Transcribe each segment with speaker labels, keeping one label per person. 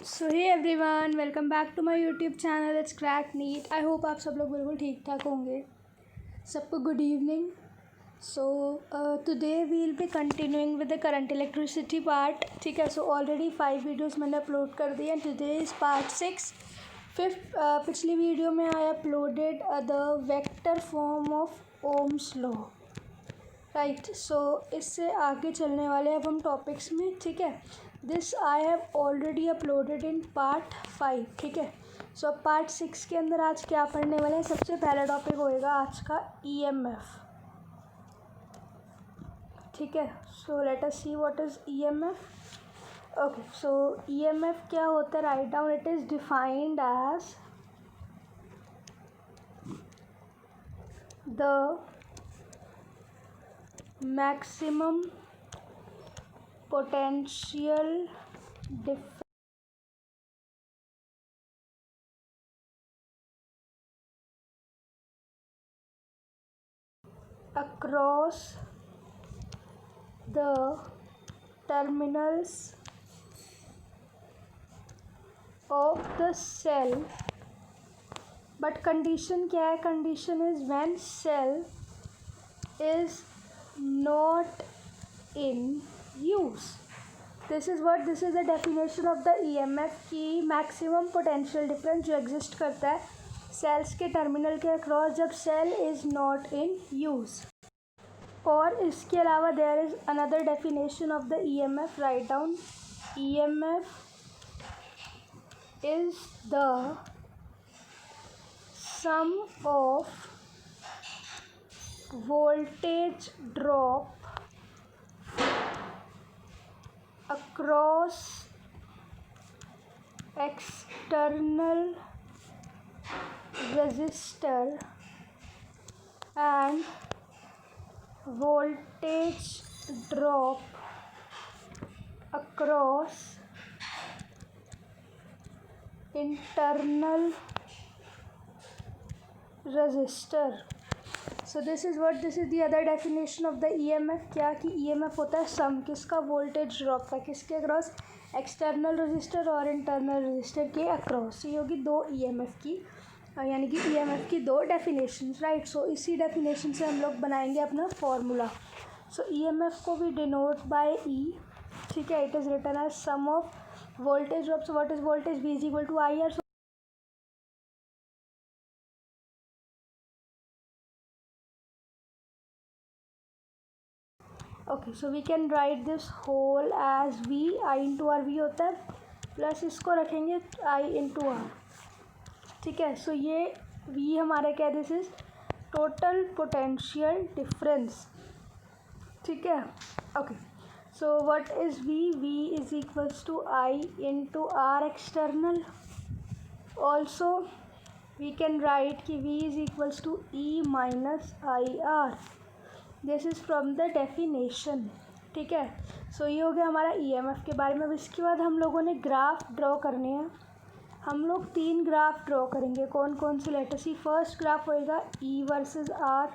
Speaker 1: So hey everyone, welcome back to my YouTube channel it's crack NEET. I hope आप सब लोग बिल्कुल ठीक ठाक होंगे। सबको good evening. So today we will be continuing with the current electricity part. ठीक है, सो ऑलरेडी 5 वीडियोस मैंने अपलोड कर दिए and today is part 6। Fifth पिछली वीडियो में I uploaded the vector form of Ohm's law. Right, so इससे आगे चलने वाले अब हम टॉपिक्स में। ठीक है, this I have already uploaded in part 5। ठीक है, सो अब पार्ट 6 के अंदर आज क्या पढ़ने वाले हैं। सबसे पहला टॉपिक होएगा आज का EMF। ठीक है, so let us see what is EMF। Okay, so EMF क्या होता है, write down. It is defined as the maximum potential difference across the terminals of the cell, but condition क्या है, condition is when cell is not in use. This is the definition of the EMF की maximum potential difference जो exist करता है cells के terminal के across जब cell is not in use। और इसके अलावा there is another definition of the EMF, write down। EMF is the sum of voltage drop across external resistor and voltage drop across internal resistor। So this is the other definition of the EMF। क्या कि EMF होता है सम किसका, voltage drop का, किसके across, external register और internal register के across. ये होगी दो EMF की, यानी कि EMF की दो डेफिनेशन। राइट, सो इसी डेफिनेशन से हम लोग बनाएंगे अपना फॉर्मूला। सो EMF को भी डिनोट बाय E। ठीक है, it is written as sum of voltage drop. So what is voltage, V is equal to IR। Okay, so we can write this whole as V। I into R V होता है, plus इसको रखेंगे I into are. ठीक है, so ये V हमारा क्या है, this is total potential difference. ठीक है, okay, so what is V is equals to I into R external. Also we can write कि V is equals to E minus IR। This is from the definition. ठीक है, so ये हो गया हमारा EMF के बारे में। अब इसके बाद हम लोगों ने ग्राफ ड्रॉ करने हैं। हम लोग 3 ग्राफ ड्रॉ करेंगे। कौन कौन से, लेटर सी। फर्स्ट ग्राफ होएगा E versus R,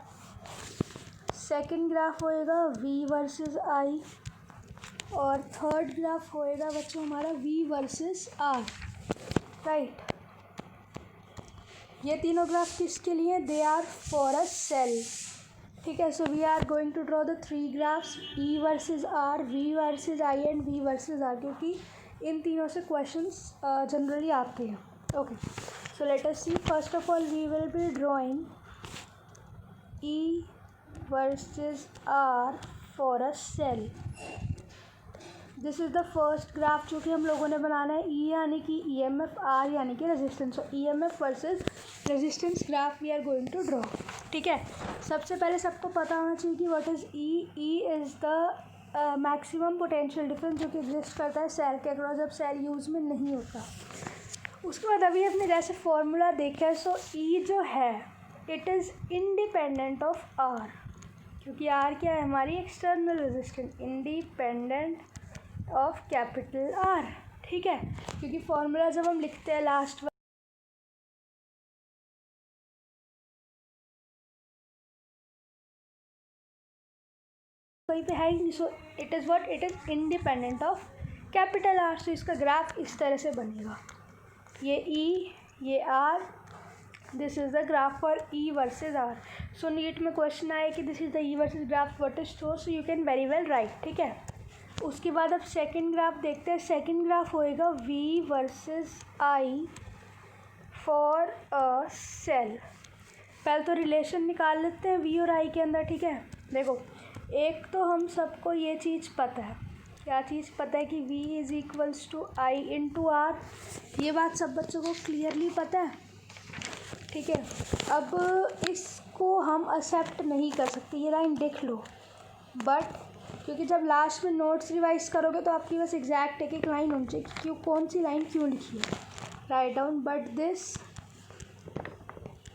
Speaker 1: second graph होएगा V वर्सेस I, और थर्ड ग्राफ होएगा बच्चों हमारा V वर्सेस R। राइट, ये तीनों ग्राफ किसके लिए, they are for a cell. ठीक है, so we are going to draw the 3 graphs, E versus R, V versus I and V versus R, क्योंकि इन तीनों से क्वेश्चंस जनरली आते हैं। Okay, so let us see. First of all we will be drawing E versus R for a cell. This is the first graph जो कि हम लोगों ने बनाना है। E यानी कि EMF, R यानी कि resistance. EMF versus resistance graph we are going to draw. ठीक है, सबसे पहले सबको पता होना चाहिए कि what is E is the maximum potential difference जो कि एग्जिस्ट करता है सेल के अक्रॉस जब सेल यूज़ में नहीं होता। उसके बाद अभी हमने जैसे फॉर्मूला देखा है, सो E जो है it is independent of R, क्योंकि R क्या है, हमारी external resistance, independent of capital R। ठीक है, क्योंकि फॉर्मूला जब हम लिखते हैं लास्ट कहीं पे है ही नहीं। सो it is what, it is independent of capital R. तो इसका ग्राफ इस तरह से बनेगा, ये ई, ये R, this is the graph for E versus R. So NEET में क्वेश्चन आए कि this is the E versus graph what is so you can very well write, ठीक है। उसके बाद अब सेकंड ग्राफ देखते हैं। सेकंड ग्राफ होएगा V versus I for a cell. पहले तो रिलेशन निकाल लेते हैं वी और आई के अंदर, ठीक है। देखो, एक तो हम सबको ये चीज़ पता है, क्या चीज़ पता है कि v is equals to I into R. ये बात सब बच्चों को क्लियरली पता है, ठीक है। अब इसको हम एक्सेप्ट नहीं कर सकते, ये लाइन देख लो, बट क्योंकि जब लास्ट में नोट्स रिवाइज करोगे तो आपकी बस एग्जैक्ट एक एक लाइन होनी चाहिए, क्यों कौन सी लाइन क्यों लिखी है, write down. But this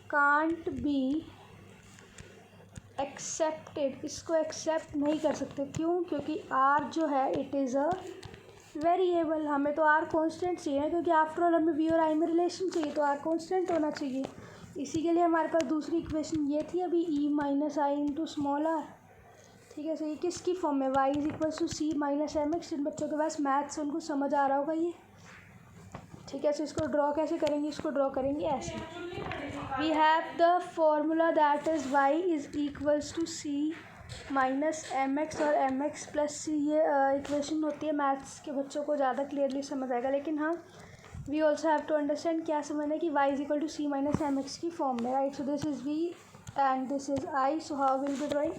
Speaker 1: can't be accepted, इसको एक्सेप्ट नहीं कर सकते, क्यों? क्योंकि आर जो है इट इज़ अ वेरिएबल। हमें तो आर कांस्टेंट चाहिए, क्योंकि आफ्टर ऑल हमें वी और आई में रिलेशन चाहिए, तो आर कांस्टेंट होना चाहिए। इसी के लिए हमारे पास दूसरी इक्वेशन ये थी अभी, E minus I into small r, ठीक है। सो ये किसकी फॉर्म में, y is equal to c minus m x. जिन बच्चों के पास मैथ्स उनको समझ आ रहा होगा ये, ठीक है। सो इसको ड्रॉ कैसे करेंगे, इसको ड्रॉ करेंगे ऐसे। We have the formula that is y is equals to c minus m x और एम एक्स प्लस सी। ये इक्वेशन होती है, मैथ्स के बच्चों को ज़्यादा क्लियरली समझ आएगा। लेकिन हाँ, we also have to understand क्या समझना है कि y is equal to c minus m x की फॉर्म में, right. So this is V and this is I. So how will be drawing,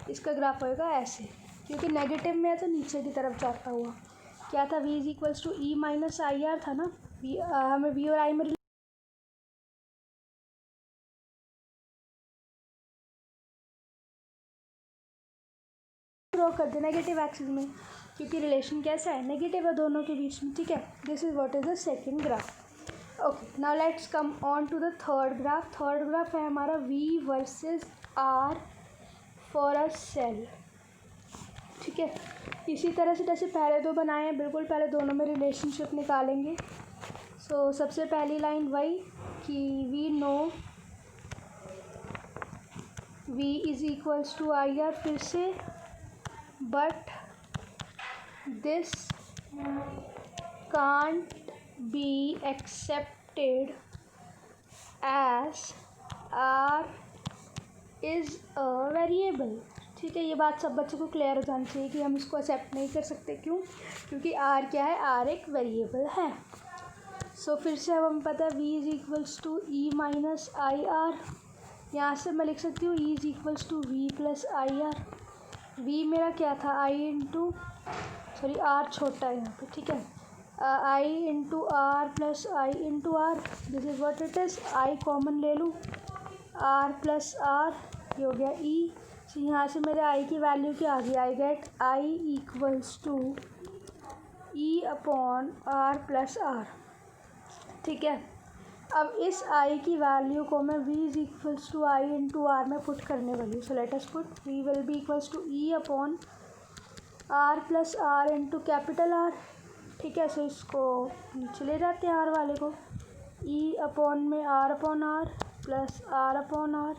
Speaker 1: इसका ग्राफ होएगा ऐसे, क्योंकि नेगेटिव में है तो नीचे की तरफ जाता हुआ। क्या था, V is equals to E minus I R था ना, वी हमें वी और आई में ड्रॉ कर दे नेगेटिव एक्सिस में, क्योंकि रिलेशन कैसा है, नेगेटिव है दोनों के बीच में, ठीक है। This is what is the second graph. Okay, now let's come on to the third graph. Third graph है हमारा V versus R for a cell, ठीक है। इसी तरह से जैसे पहले दो बनाए हैं, बिल्कुल पहले दोनों में रिलेशनशिप निकालेंगे। सो सबसे पहली लाइन वही कि we know v is equals to I R, फिर से but this can't be accepted as r is a variable, ठीक है। ये बात सब बच्चों को क्लियर हो जानी चाहिए कि हम इसको एक्सेप्ट नहीं कर सकते, क्यों? क्योंकि r क्या है, r एक वेरिएबल है। सो फिर से अब हमें पता है v is equals to E minus I R. यहाँ से मैं लिख सकती हूँ E is equals to V plus I R. v मेरा क्या था, आई इंटू सॉरी आर छोटा है यहाँ पे, ठीक है। I into r plus I into r, this is what it is. I common ले लूँ, आर प्लस आर, ये हो गया ई। तो यहाँ से मेरे आई की वैल्यू क्या आ गई, I get I equals to E upon R plus R, ठीक है। अब इस आई की वैल्यू को मैं v is equals to I into R में पुट करने वाली हूँ। So let us put v will be equals to E upon R plus R into capital R, ठीक है। सो इसको नीचे ले जाते हैं आर वाले को, ई अपॉन में R upon R plus R upon R,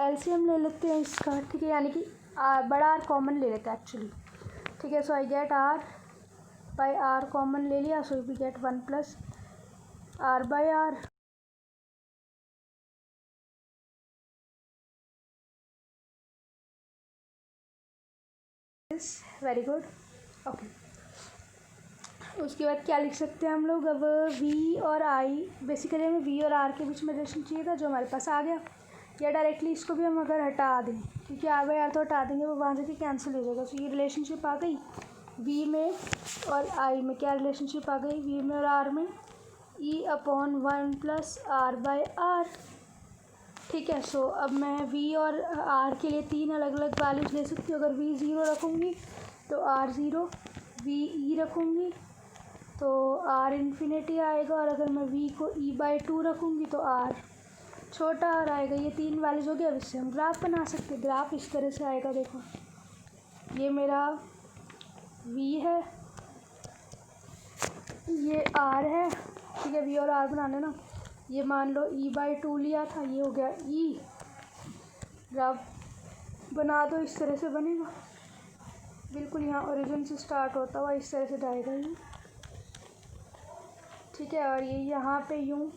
Speaker 1: LCM ले लेते हैं इसका, ठीक है। यानी कि बड़ा आर कॉमन ले लेते हैं एक्चुअली, ठीक है। So I get r by r common ले लिया, so we get 1 plus are by r. Very good, okay. उसके बाद क्या लिख सकते हैं हम लोग, अब v और i, बेसिकली हमें v और r के बीच में रिलेशन चाहिए था जो हमारे पास आ गया। या डायरेक्टली इसको भी हम अगर हटा दें, क्योंकि r बाई आर तो हटा देंगे वो वहाँ से भी कैंसिल हो जाएगा। सो ये रिलेशनशिप आ गई v में और i में, क्या रिलेशनशिप आ गई v में और r में, e upon 1 plus are by R, ठीक है। सो अब मैं v और r के लिए 3 अलग अलग वैल्यूज ले सकती हूँ। अगर v 0 रखूँगी तो r 0, v e रखूँगी तो r इन्फिनिटी आएगा, और अगर मैं v को e बाई 2 रखूँगी तो r छोटा r आएगा। ये 3 वैल्यूज हो गया। अब इससे हम ग्राफ बना सकते हैं। ग्राफ इस तरह से आएगा, देखो ये मेरा v है, ये r है, ठीक है। v और r बनाने ना, ये मान लो e बाई 2 लिया था, ये हो गया e। ग्राफ बना दो, इस तरह से बनेगा, बिल्कुल यहाँ ओरिजिन से स्टार्ट होता हुआ इस तरह से जाएगा ये, ठीक है, और ये यहाँ पे यूँ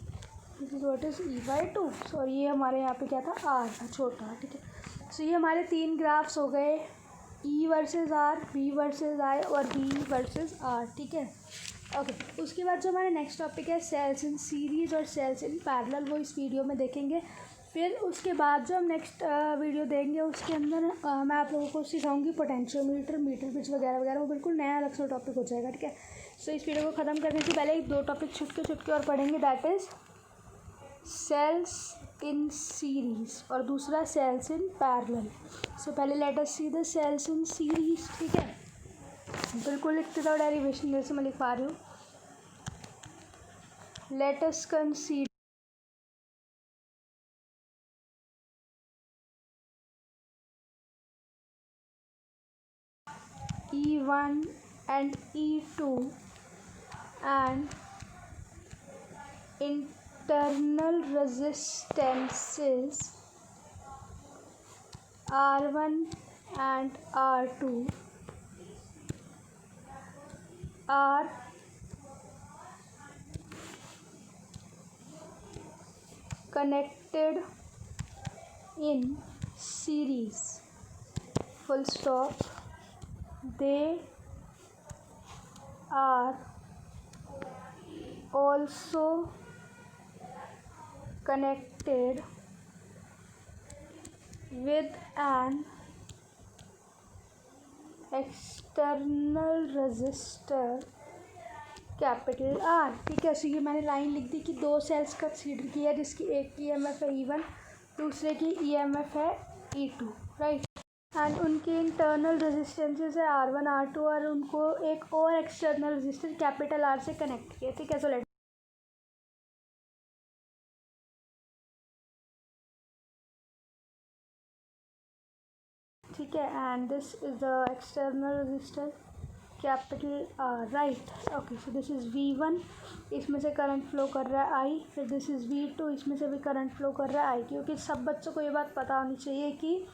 Speaker 1: this is what is E/2, और ये हमारे यहाँ पे क्या था, R था छोटा, ठीक है। सो ये हमारे 3 ग्राफ्स हो गए, E versus R, V versus I और V वर्सेस R, ठीक है। ओके, उसके बाद जो हमारा नेक्स्ट टॉपिक है सेल्स इन सीरीज़ और सेल्स इन पैरेलल, वो इस वीडियो में देखेंगे। फिर उसके बाद जो हम नेक्स्ट वीडियो देंगे उसके अंदर मैं आप लोगों को सिखाऊंगी पोटेंशियोमीटर, मीटर ब्रिज वगैरह वगैरह, वो बिल्कुल नया अलग से टॉपिक हो जाएगा, ठीक है। सो इस वीडियो को ख़त्म करने से पहले 2 टॉपिक छुटके और पढ़ेंगे, that is cells in series और दूसरा सेल्स इन पैरेलल। सो पहले let us see the cells in series, ठीक है। बिल्कुल लिखते जाओ डेरिवेशन जैसे मैं लिख पा रही हूँ। Let us consider E1 and E2 and internal resistances R1 and R2 are connected in series, full stop. They are also connected with an external resistor capital R, ठीक है। सो ये मैंने लाइन लिख दी कि 2 सेल्स कंसीडर किया जिसकी एक की EMF है E1, दूसरे की EMF है E2, राइट। एंड उनकी इंटरनल रेजिस्टेंसेस है R1 R2 और उनको एक और एक्सटर्नल रेजिस्टेंस कैपिटल R से कनेक्ट किया, ठीक है। सो लेट ठीक है, and this is the external resistor capital R, right. Okay, so this is V1, इसमें से करंट फ्लो कर रहा है I, फिर दिस इज़ V2, इसमें से भी करंट फ्लो कर रहा है I, क्योंकि सब बच्चों को ये बात पता होनी चाहिए कि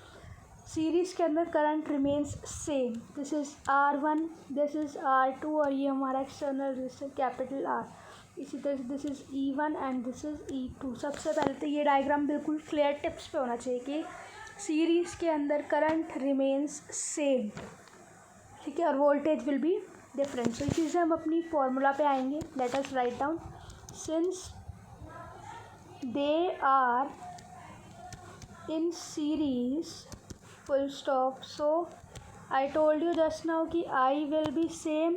Speaker 1: सीरीज़ के अंदर current remains same. This is R1, this is R2 और ये हमारा एक्सटर्नल रेजिस्टर कैपिटल R। इसी तरह से this is E1 and this is E2। सबसे पहले तो ये डायग्राम बिल्कुल क्लियर टिप्स पे होना चाहिए कि सीरीज़ के अंदर करंट रिमेन्स सेम, ठीक है, और voltage will be different. So इसी से हम अपनी फॉर्मूला पे आएंगे। Let us write down, since they are in series, full stop. So I told you just now कि I will be same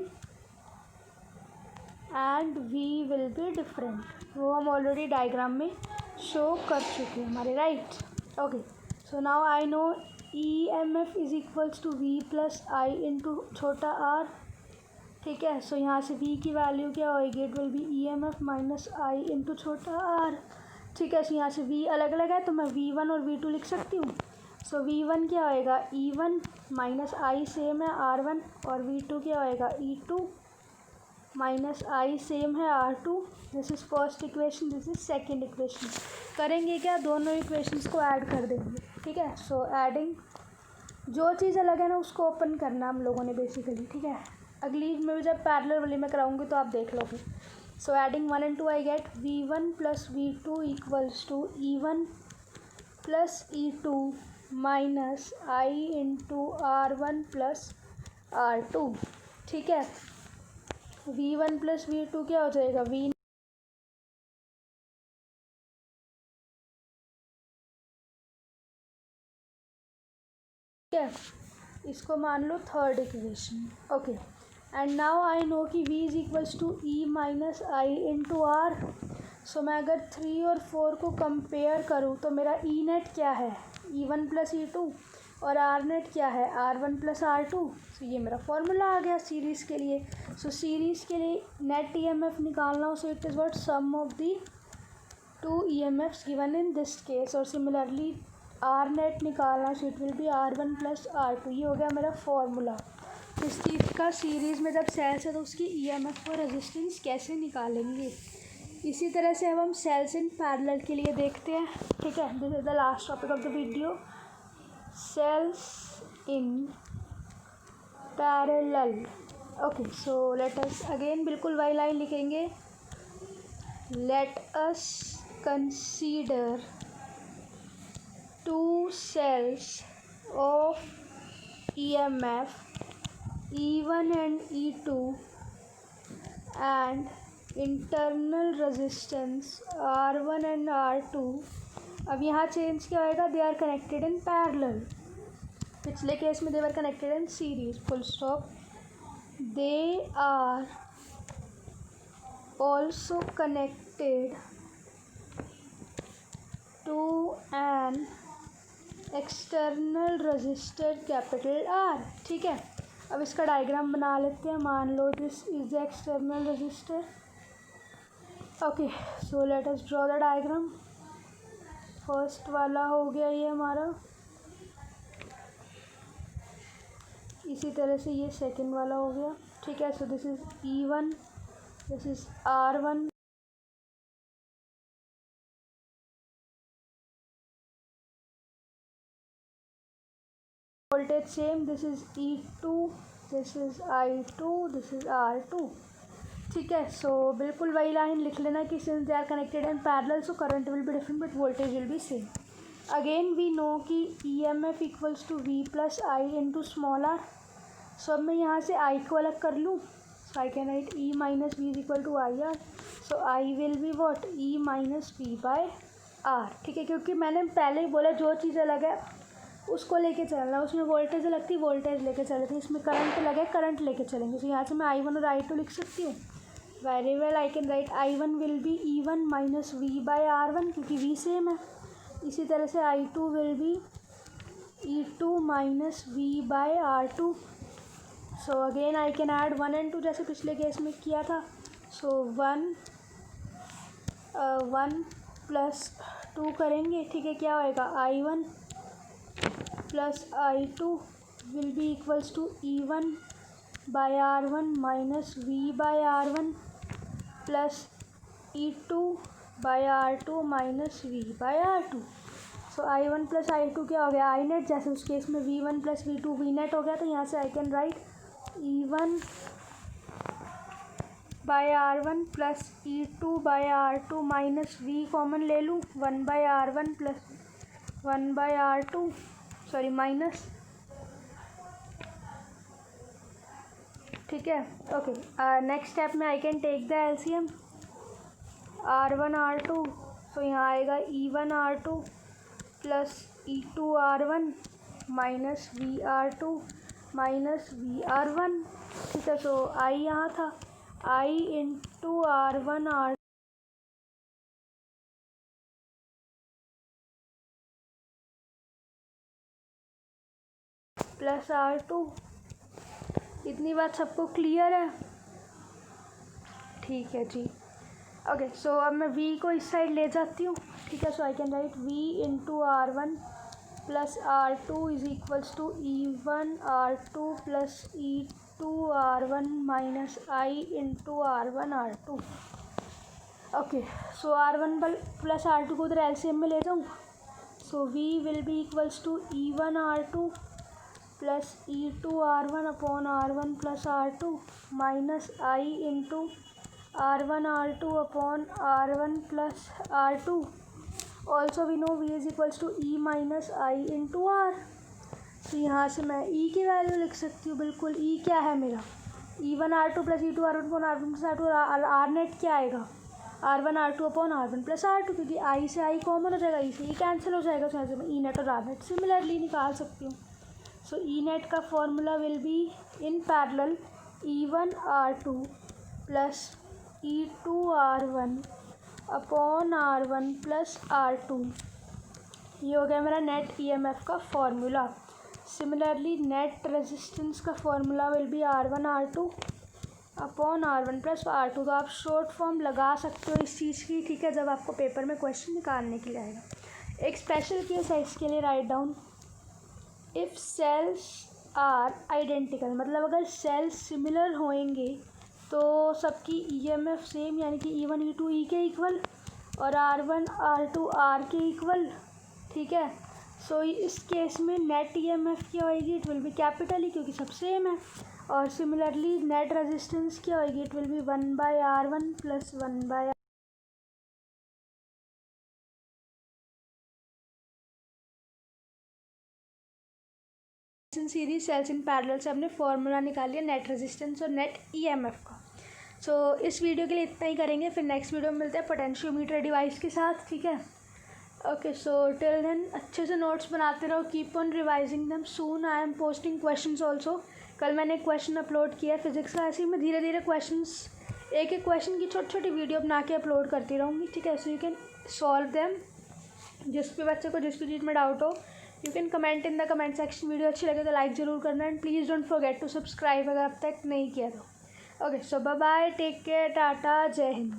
Speaker 1: and V will be different, वो हम already diagram में शो कर चुके हैं हमारे, right. Okay, so now I know EMF is equals to V plus I into छोटा r, ठीक है। सो यहाँ से V की वैल्यू क्या होएगी, it will B EMF minus I into छोटा r, ठीक है। सो यहाँ से V अलग अलग है तो मैं V1 और V2 लिख सकती हूँ। सो V1 क्या होएगा E1 माइनस I सेम है R1, और V2 क्या होएगा E2 माइनस I सेम है R2। This is first equation, this is second equation. करेंगे क्या, दोनों इक्वेशंस को ऐड कर देंगे, ठीक है। सो एडिंग, जो चीज़ अलग है ना उसको ओपन करना हम लोगों ने बेसिकली, ठीक है। अगली में जब पैरेलल वाली में कराऊंगी तो आप देख लोगे। So adding 1 and 2 I get V1 plus V2 equals to E1 plus E2 minus I into R1 plus R2, ठीक है। V1 प्लस V2 क्या हो जाएगा, V, ठीक है। इसको मान लो third equation, okay. And now I know कि V is equals to E minus I into R। So मैं अगर 3 और 4 को कंपेयर करूँ तो मेरा E नेट क्या है, E1 प्लस E2, और R नेट क्या है, R1 प्लस R2। सो ये मेरा फॉर्मूला आ गया सीरीज़ के लिए। सो सीरीज़ के लिए नेट EMF निकालना हो, so it is what sum of the 2 EMFs given in this case, और सिमिलरली R नेट निकालना, so it will be R1 plus R2। ये हो गया मेरा फॉर्मूला। इस चीज़ का सीरीज़ में जब सेल्स है तो उसकी EMF और रेजिस्टेंस कैसे निकालेंगे। इसी तरह से अब हम सेल्स इन पैरेलल के लिए देखते हैं, ठीक है। This is the last topic of the video, cells in parallel. Okay, so let us again बिल्कुल वही लाइन लिखेंगे, let us consider two cells of EMF E1 and E2 and internal resistance R1 and R2. अब यहाँ change क्या होएगा, they are connected in parallel. पिछले case में they were connected in series. Full stop. They are also connected to an external resistor capital R. ठीक है, अब इसका डायग्राम बना लेते हैं. मान लो this is the external resistor. Okay, so let us draw the diagram. First वाला हो गया ये हमारा. इसी तरह से ये सेकंड वाला हो गया. ठीक है, so this is E1, this is R1, voltage same, this is E2, this is I2, this is R2. ठीक है, सो बिल्कुल वही लाइन लिख लेना कि since they are connected in parallel so current will be different but voltage will be same. Again we know कि EMF equals to V plus I into small r. So अब मैं यहाँ से I को अलग कर लूँ. So I can write E minus V is equal to IR. So I will be what? E minus V by R. ठीक है, क्योंकि मैंने पहले ही बोला जो चीज़ अलग है उसको लेके चलना. उसमें वोल्टेज अलग थी, वोल्टेज लेके चले थे. इसमें करंट लगे, करंट लेके चलेंगे. तो यहाँ से मैं I1 और I2 लिख सकती हूँ. Very well, I can write I1 will be E1 minus V by R1 क्योंकि V सेम है. इसी तरह से I2 will be E2 minus V by R2. So again I can add 1 and 2 जैसे पिछले केस में किया था. सो 1 प्लस 2 करेंगे. ठीक है, क्या होएगा, I1 plus I2 will be equals to E1 by R1 minus V by R1 plus E2 by R2 minus V by R2. So I1 plus I2 क्या हो गया, I नेट. जैसे उस केस में V1 plus V2 V net हो गया. तो यहाँ से I can write E1 by R1 plus E2 by R2 minus V common ले लूँ. 1 by R1 plus 1 by R2 sorry minus. ठीक है, ओके. नेक्स्ट स्टेप में I can take the LCM R1 R2. So यहाँ आएगा E1 R2 plus E2 R1 minus V R2 minus V R1. ठीक है, सो I यहाँ था I into R1 R plus R2. इतनी बात सबको क्लियर है? ठीक है जी. ओके, सो अब मैं V को इस साइड ले जाती हूँ. ठीक है, so I can write V into R1 plus R2 is equals to E1 R2 plus E2 R1 minus I into R1 R2. Okay, so R1 plus R2 को उधर LCM में ले जाऊँ. So V will be equals to E1 R2 plus E2 R1 upon R1 plus R2 minus I into R1 R2 upon R1 plus R2. Also we know V is equals to E minus I into R. तो यहाँ से मैं E की value लिख सकती हूँ. बिल्कुल, E क्या है मेरा, E1 R2 plus E2 R1 upon R1 plus R2. और R नेट क्या आएगा, R1 R2 upon R1 plus R2 क्योंकि I से I कॉमन हो जाएगा, E से E कैंसिल हो जाएगा. तो यहाँ से मैं E नेट और R नेट सिमिलरली निकाल सकती हूँ. सो E नेट का formula will be in parallel E1 R2 plus E2 R1 upon R1 plus R2. ये हो गया मेरा नेट EMF का फॉर्मूला. सिमिलरली नेट रेजिस्टेंस का formula will be R1 R2 upon R1 plus R2. तो आप short form लगा सकते हो इस चीज़ की. ठीक है, जब आपको पेपर में क्वेश्चन निकालने के लिए आएगा. एक स्पेशल केस है इसके लिए, write down if cells are identical. मतलब अगर सेल्स सिमिलर होंगे तो सबकी EMF सेम, यानी कि E1 E2 E के इक्वल और R1 R2 R के इक्वल. ठीक है, सो इस केस में नेट EMF क्या होएगी, इट विल बी कैपिटल ही क्योंकि सब सेम है. और सिमिलरली नेट रेजिस्टेंस क्या होएगी, it will be 1 by R1 plus 1 by series cells in parallel से हमने फॉर्मूला निकाल लिया नेट रेजिस्टेंस और नेट ईएमएफ का। सो इस वीडियो के लिए इतना ही करेंगे, फिर नेक्स्ट वीडियो में मिलते हैं पोटेंशियोमीटर डिवाइस के साथ, ठीक है। ओके, सो टिल देन अच्छे से नोट्स बनाते रहो, keep on revising them, soon I am posting questions also. कल मैंने एक क्वेश्चन अपलोड किया है फिजिक्स का, ऐसे ही मैं धीरे धीरे क्वेश्चंस एक एक क्वेश्चन की छोटी छोटी वीडियो बना के अपलोड करती रहूँगी, ठीक है। सो यू कैन सॉल्व देम, जिस भी बच्चे को जिस भी चीज़ में डाउट हो you can comment in the comment section. Video अच्छी लगे तो लाइक ज़रूर करना and please don't forget to subscribe अगर अब तक नहीं किया तो। Okay, so bye bye, take care, tata, जय हिंद।